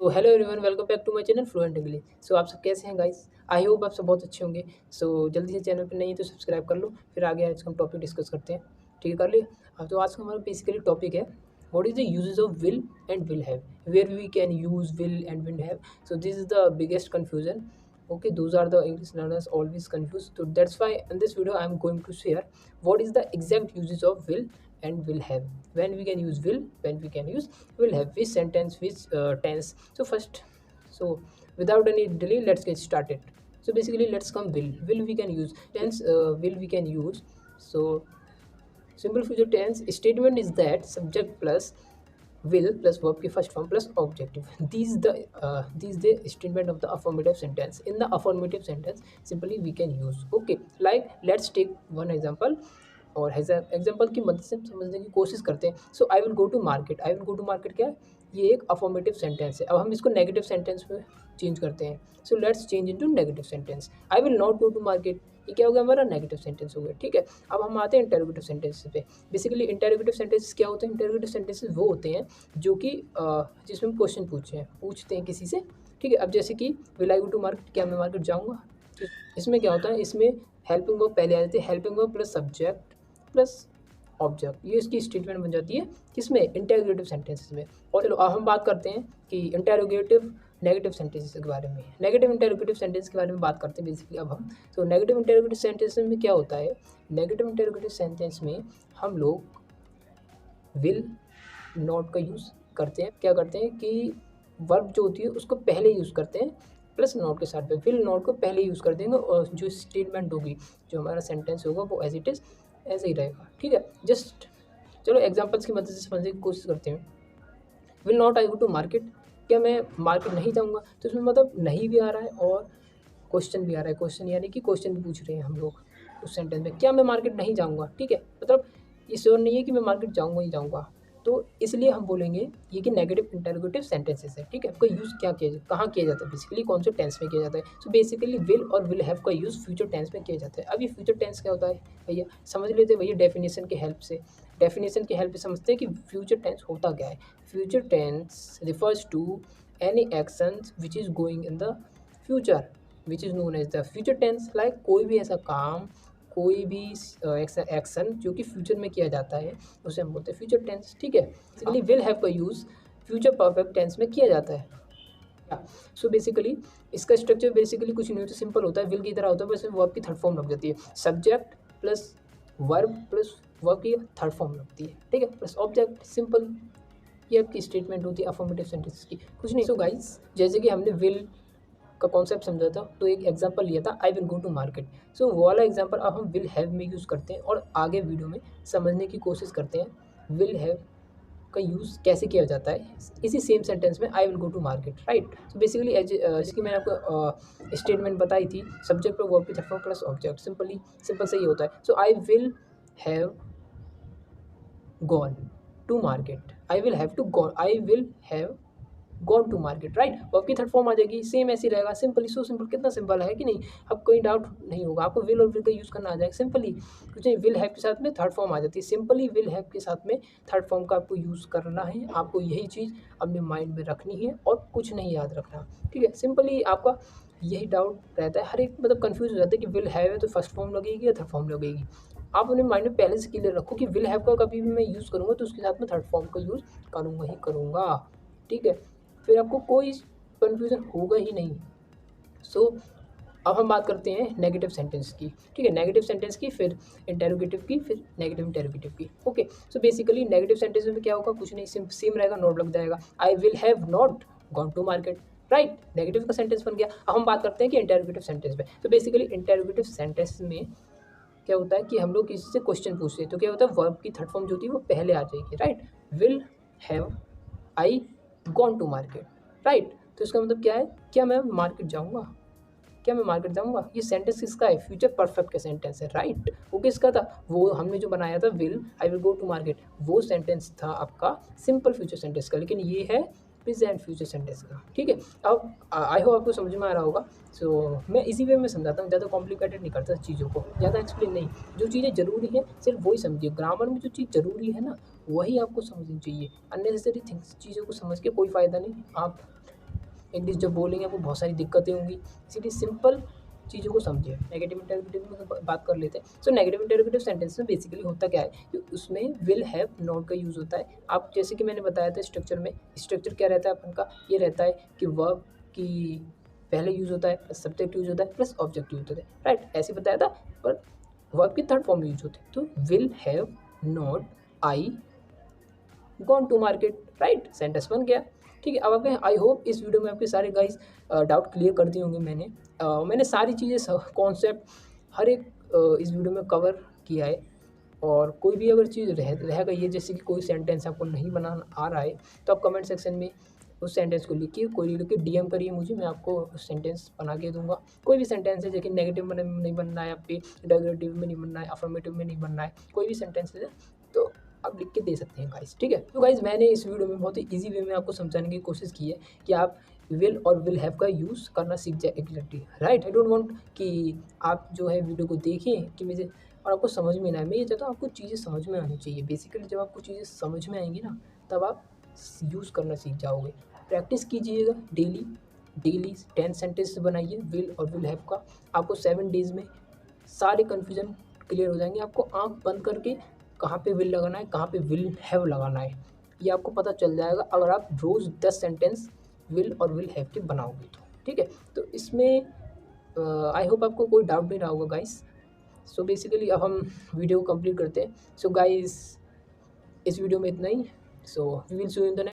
तो hello everyone, welcome back to my channel fluent English. So आप सब कैसे हैं गाइस? आई होप आप सब बहुत अच्छे होंगे। सो जल्दी से चैनल पे नहीं है तो सब्सक्राइब कर लो। फिर आगे आज हम टॉपिक डिस्कस करते हैं। ठीक है, कर लिए? तो आज का हमारा बेसिकली टॉपिक है what is the uses of will and will have, where we can use will and will have. So this is the biggest confusion. Okay, those are the English learners always confused. So that's why in this video I am going to share what is the exact uses of will and will have, when we can use will, when we can use will have, which sentence, which tense. So first, so without any delay, let's get started. So basically let's come will we can use tense, will we can use. So simple future tense statement is that subject plus will plus verb की first form plus objective. These the statement of the affirmative sentence. In the affirmative sentence simply we can use. Okay, like let's take one example और example की मदद से हम समझने की कोशिश करते हैं. So I will go to market. I will go to market क्या है? ये एक अफॉर्मेटिव सेंटेंस है. अब हम इसको नेगेटिव सेंटेंस में चेंज करते हैं. So let's change into negative sentence. I will not go to market. ये क्या हो गया? हमारा नेगेटिव सेंटेंस हो गया. ठीक है, अब हम आते हैं इंटरोगेटिव सेंटेंसेस पे. बेसिकली इंटरोगेटिव सेंटेंसेस क्या होते हैं? इंटरोगेटिव सेंटेंसेस वो होते हैं जो कि जिसमें हम क्वेश्चन पूछते हैं किसी से. ठीक है, अब जैसे कि will I go to market, क्या मैं मार्केट जाऊँगा? तो इसमें क्या होता है? इसमें हेल्पिंग वर्ब पहले आ जाती है. Helping verb plus subject plus object, ये इसकी स्टेटमेंट बन जाती है. किसमें? इंटेरोगेटिव सेंटेंसेस में. और चलो अब हम बात करते हैं कि इंटेरोगेटिव नेगेटिव सेंटेंसेस के बारे में. नेगेटिव इंटेरोगेटिव सेंटेंस के बारे में बात करते हैं बेसिकली अब हम. तो नेगेटिव इंटेरोगेटिव सेंटेंसेस में क्या होता है? नेगेटिव इंटेरोगेटिव सेंटेंस में हम लोग विल नॉट का यूज़ करते हैं. क्या करते हैं कि वर्ब जो होती है उसको पहले यूज़ करते हैं प्लस नॉट के साथ में. विल नॉट को पहले यूज़ कर देंगे और जो स्टेटमेंट होगी, जो हमारा सेंटेंस होगा वो एज इट इज़ ऐसे ही रहेगा. ठीक है, जस्ट चलो एग्जांपल्स की मदद से समझने की कोशिश करते हैं. Will not I go to market, क्या मैं मार्केट नहीं जाऊँगा? तो इसमें मतलब नहीं भी आ रहा है और क्वेश्चन भी आ रहा है. क्वेश्चन यानी कि क्वेश्चन भी पूछ रहे हैं हम लोग उस सेंटेंस में. क्या मैं मार्केट नहीं जाऊँगा? ठीक है, मतलब ये श्योर नहीं है कि मैं मार्केट जाऊँगा ही जाऊँगा. तो इसलिए हम बोलेंगे ये कि नेगेटिव इंटरोगेटिव सेंटेंसेस है. ठीक है, आपका यूज़ क्या किया कहाँ किया जाता है? बेसिकली कौन से टेंस में किया जाता है? सो बेसिकली विल और विल हैव का यूज़ फ्यूचर टेंस में किया जाता है. अब ये फ्यूचर टेंस क्या होता है भैया? समझ लेते हैं भैया डेफिनेशन की हेल्प से. डेफिनेशन की हेल्प से समझते हैं कि फ्यूचर टेंस होता क्या है. Future tense refers to any action which is going in the future which is known as the future tense. Like कोई भी ऐसा काम, कोई भी एक्शन जो कि फ्यूचर में किया जाता है उसे हम बोलते हैं फ्यूचर टेंस. ठीक है, बेसिकली विल हैव का यूज़ फ्यूचर परफेक्ट टेंस में किया जाता है. सो बेसिकली इसका स्ट्रक्चर बेसिकली कुछ नहीं होता, सिंपल होता है. विल की तरह होता है, बस वर्ब की थर्ड फॉर्म लग जाती है. Subject plus verb plus verb की थर्ड फॉर्म लगती है. ठीक है, प्लस ऑब्जेक्ट. सिंपल ये आपकी स्टेटमेंट होती है अफर्मेटिव सेंटेंस की, कुछ नहीं. सो गाइस, जैसे कि हमने विल का कॉन्सेप्ट समझा था तो एक एग्जांपल लिया था, I will go to market. So वो वाला एग्जांपल अब हम विल हैव में यूज़ करते हैं और आगे वीडियो में समझने की कोशिश करते हैं विल हैव का यूज़ कैसे किया जाता है इसी सेम सेंटेंस में I will go to market. Right. So basically जिसकी मैंने आपको स्टेटमेंट बताई थी, सब्जेक्ट पर वर्ब की third form plus object. Simple से ये होता है. So I will have gone to market. I will have gone to market. Right, verb की थर्ड फॉर्म आ जाएगी, सेम ऐसे ही रहेगा. सिंपली सो सिंपल, कितना सिंपल है कि नहीं? अब कोई डाउट नहीं होगा आपको. विल और विल का यूज़ करना आ जाएगा. सिंपली कुछ नहीं, विल हैव के साथ में थर्ड फॉर्म आ जाती है. सिंपली विल हैव के साथ में थर्ड फॉर्म का आपको यूज़ करना है. आपको यही चीज़ अपने माइंड में रखनी है और कुछ नहीं याद रखना. ठीक है, सिंपली आपका यही डाउट रहता है. हर एक मतलब कन्फ्यूज हो जाता है कि विल हैव है तो फर्स्ट फॉर्म लगेगी या थर्ड फॉर्म लगेगी. आप अपने माइंड में पहले से क्लियर रखो कि विल हैव का कभी भी मैं यूज़ करूँगा तो उसके साथ में थर्ड फॉर्म का यूज़ करूँगा ही करूँगा. ठीक है, फिर आपको कोई कन्फ्यूज़न होगा ही नहीं. सो अब हम बात करते हैं नेगेटिव सेंटेंस की. ठीक है, नेगेटिव सेंटेंस की, फिर इंटेरोगेटिव की, फिर नेगेटिव इंटेरोगेटिव की. Okay, so basically negative sentence में क्या होगा? कुछ नहीं, सेम रहेगा, नॉट लग जाएगा. I will have not gone to market. Right, negative का सेंटेंस बन गया. अब हम बात करते हैं कि इंटेरोगेटिव सेंटेंस में. तो बेसिकली इंटेरोगेटिव सेंटेंस में क्या होता है कि हम लोग किसी से क्वेश्चन पूछते हैं तो क्या होता है? वर्ब की थर्ड फॉर्म जो होती है वो पहले आ जाएगी. Right, will have I gone to market. Right, तो इसका मतलब क्या है? क्या मैं मार्केट जाऊँगा? क्या मैं मार्केट जाऊँगा? ये सेंटेंस किसका है? फ्यूचर परफेक्ट का सेंटेंस है. राइट, वो किसका था? वो हमने जो बनाया था will I will go to market, वो सेंटेंस था आपका सिंपल फ्यूचर सेंटेंस का. लेकिन ये है प्रेजेंट फ्यूचर सेंटेंस का. ठीक है, अब आई होप आपको समझ में आ रहा होगा. सो मैं इसी वे में समझाता हूँ, ज़्यादा कॉम्प्लिकेटेड नहीं करता चीज़ों को, ज़्यादा एक्सप्लेन नहीं. जो चीज़ें ज़रूरी है सिर्फ वही समझिए. ग्रामर में जो चीज़ ज़रूरी है ना वही आपको समझनी चाहिए. अननेसेसरी थिंग्स चीज़ों को समझ के कोई फ़ायदा नहीं. आप इंग्लिश जब बोलेंगे आपको बहुत सारी दिक्कतें होंगी, इसीलिए सिंपल चीज़ों को समझिए। नेगेटिव इंटररोगेटिव में बात कर लेते हैं। सो नेगेटिव इंटररोगेटिव सेंटेंस में बेसिकली होता क्या है कि उसमें विल हैव नॉट का यूज़ होता है। आप जैसे कि मैंने बताया था स्ट्रक्चर में, स्ट्रक्चर क्या रहता है अपन का, ये रहता है कि वर्ब की पहले यूज़ होता है, प्लस सब्जेक्ट यूज़ होता है, प्लस ऑब्जेक्ट यूज़ होता है, राइट, ऐसे बताया था। पर वर्ब की थर्ड फॉर्म यूज होती है, तो will have not I gone to market, right, sentence बन गया। ठीक है, अब आपके आई होप इस वीडियो में आपके सारे गाइस डाउट क्लियर कर दिए होंगे। मैंने सारी चीज़ें कॉन्सेप्ट हर एक इस वीडियो में कवर किया है। और कोई भी अगर चीज़ रह गई है, जैसे कि कोई सेंटेंस आपको नहीं बनाना आ रहा है, तो आप कमेंट सेक्शन में उस सेंटेंस को लिखिए, कोई लिख के डीएम करिए मुझे, मैं आपको सेंटेंस बना के दूंगा। कोई भी सेंटेंस है, जैसे नेगेटिव में नहीं बनना है, आपके इंटररोगेटिव में नहीं बनना है, अफर्मेटिव में नहीं बनना है, कोई भी सेंटेंस है तो आप लिख के दे सकते हैं गाइस। ठीक है, तो गाइस मैंने इस वीडियो में बहुत ही ईजी वे में आपको समझाने की कोशिश की है कि आप विल और विल हैव का यूज़ करना सीख जाए exactly, right. I don't want कि आप जो है वीडियो को देखें कि मुझे और आपको समझ में ना आए। मैं ये चाहता हूँ आपको चीज़ें समझ में आनी चाहिए। बेसिकली जब आपको चीज़ें समझ में आएंगी ना, तब आप यूज़ करना सीख जाओगे। प्रैक्टिस कीजिएगा डेली डेली 10 सेंटेंस बनाइए विल और विल हैव का। आपको 7 डेज़ में सारे कन्फ्यूजन क्लियर हो जाएंगे। आपको आँख बंद करके कहाँ पे विल लगाना है, कहाँ पे विल हैव लगाना है, ये आपको पता चल जाएगा अगर आप रोज़ 10 सेंटेंस विल और विल हैव के बनाओगे तो। ठीक है, तो इसमें आई होप आपको कोई डाउट नहीं रहा होगा गाइस। सो बेसिकली अब हम वीडियो को कंप्लीट करते हैं। सो गाइस इस वीडियो में इतना ही। So we will see you in the